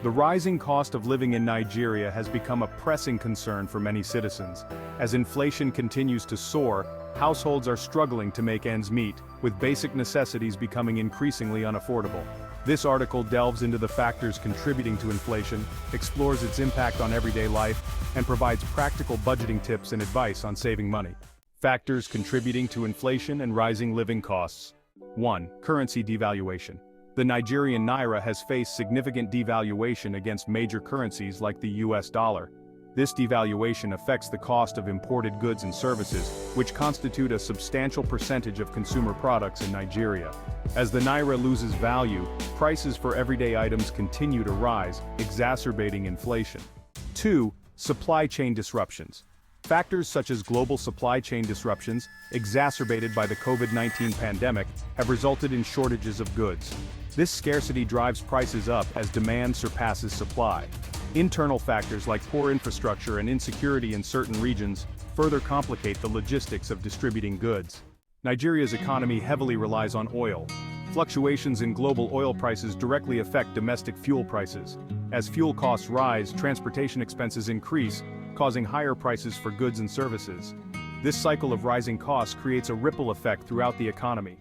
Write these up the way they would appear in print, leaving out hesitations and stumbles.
The rising cost of living in Nigeria has become a pressing concern for many citizens. As inflation continues to soar, households are struggling to make ends meet, with basic necessities becoming increasingly unaffordable. This article delves into the factors contributing to inflation, explores its impact on everyday life, and provides practical budgeting tips and advice on saving money. Factors contributing to inflation and rising living costs. 1. Currency devaluation. The Nigerian naira has faced significant devaluation against major currencies like the US dollar. This devaluation affects the cost of imported goods and services, which constitute a substantial percentage of consumer products in Nigeria. As the naira loses value, prices for everyday items continue to rise, exacerbating inflation. 2. Supply chain disruptions. Factors such as global supply chain disruptions, exacerbated by the COVID-19 pandemic, have resulted in shortages of goods. This scarcity drives prices up as demand surpasses supply. Internal factors like poor infrastructure and insecurity in certain regions further complicate the logistics of distributing goods. Nigeria's economy heavily relies on oil. Fluctuations in global oil prices directly affect domestic fuel prices. As fuel costs rise, transportation expenses increase, causing higher prices for goods and services. This cycle of rising costs creates a ripple effect throughout the economy.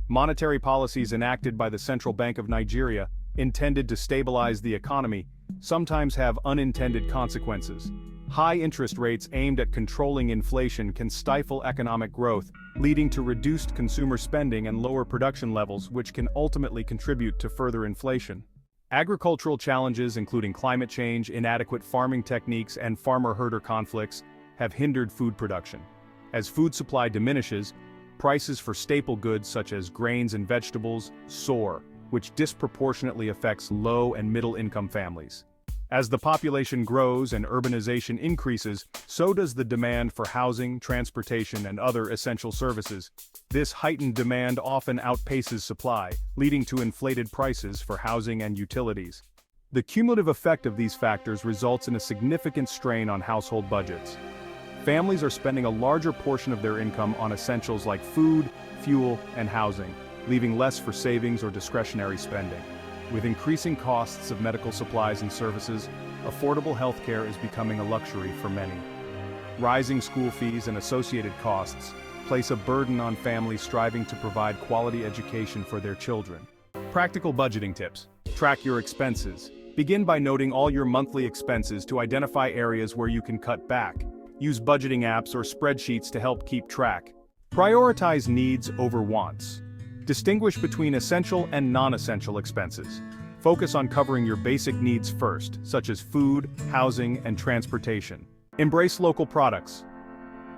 Monetary policies enacted by the Central Bank of Nigeria, intended to stabilize the economy, sometimes have unintended consequences. High interest rates aimed at controlling inflation can stifle economic growth, leading to reduced consumer spending and lower production levels, which can ultimately contribute to further inflation. Agricultural challenges including climate change, inadequate farming techniques, and farmer-herder conflicts have hindered food production. As food supply diminishes, prices for staple goods such as grains and vegetables soar, which disproportionately affects low and middle-income families. As the population grows and urbanization increases, so does the demand for housing, transportation, and other essential services. This heightened demand often outpaces supply, leading to inflated prices for housing and utilities. The cumulative effect of these factors results in a significant strain on household budgets. Families are spending a larger portion of their income on essentials like food, fuel, and housing, leaving less for savings or discretionary spending. With increasing costs of medical supplies and services, affordable healthcare is becoming a luxury for many. Rising school fees and associated costs place a burden on families striving to provide quality education for their children. Practical budgeting tips. Track your expenses. Begin by noting all your monthly expenses to identify areas where you can cut back. Use budgeting apps or spreadsheets to help keep track. Prioritize needs over wants. Distinguish between essential and non-essential expenses. Focus on covering your basic needs first, such as food, housing, and transportation. Embrace local products.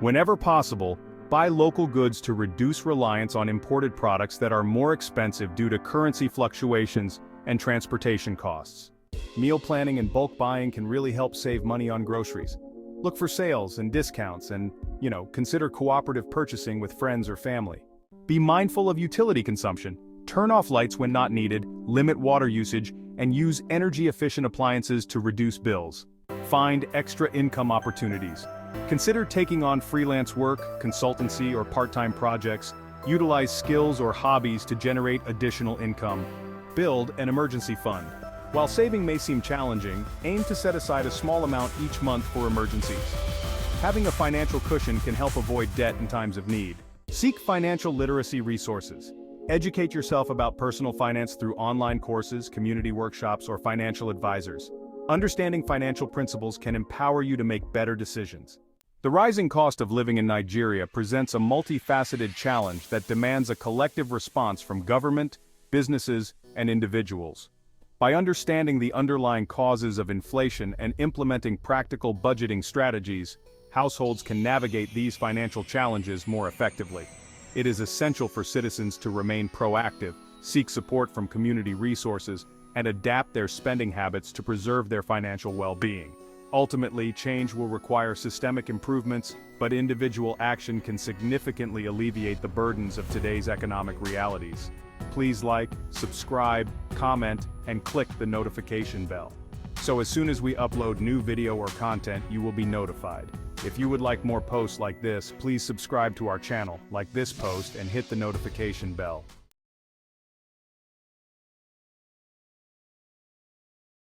Whenever possible, buy local goods to reduce reliance on imported products that are more expensive due to currency fluctuations and transportation costs. Meal planning and bulk buying can really help save money on groceries. Look for sales and discounts and, consider cooperative purchasing with friends or family. Be mindful of utility consumption. Turn off lights when not needed, limit water usage, and use energy-efficient appliances to reduce bills. Find extra income opportunities. Consider taking on freelance work, consultancy, or part-time projects. Utilize skills or hobbies to generate additional income. Build an emergency fund. While saving may seem challenging, aim to set aside a small amount each month for emergencies. Having a financial cushion can help avoid debt in times of need. Seek financial literacy resources. Educate yourself about personal finance through online courses, community workshops, or financial advisors. Understanding financial principles can empower you to make better decisions. The rising cost of living in Nigeria presents a multifaceted challenge that demands a collective response from government, businesses, and individuals. By understanding the underlying causes of inflation and implementing practical budgeting strategies, households can navigate these financial challenges more effectively. It is essential for citizens to remain proactive, seek support from community resources, and adapt their spending habits to preserve their financial well-being. Ultimately, change will require systemic improvements, but individual action can significantly alleviate the burdens of today's economic realities. Please like, subscribe, comment, and click the notification bell. So as soon as we upload new video or content, you will be notified. If you would like more posts like this, please subscribe to our channel, like this post, and hit the notification bell.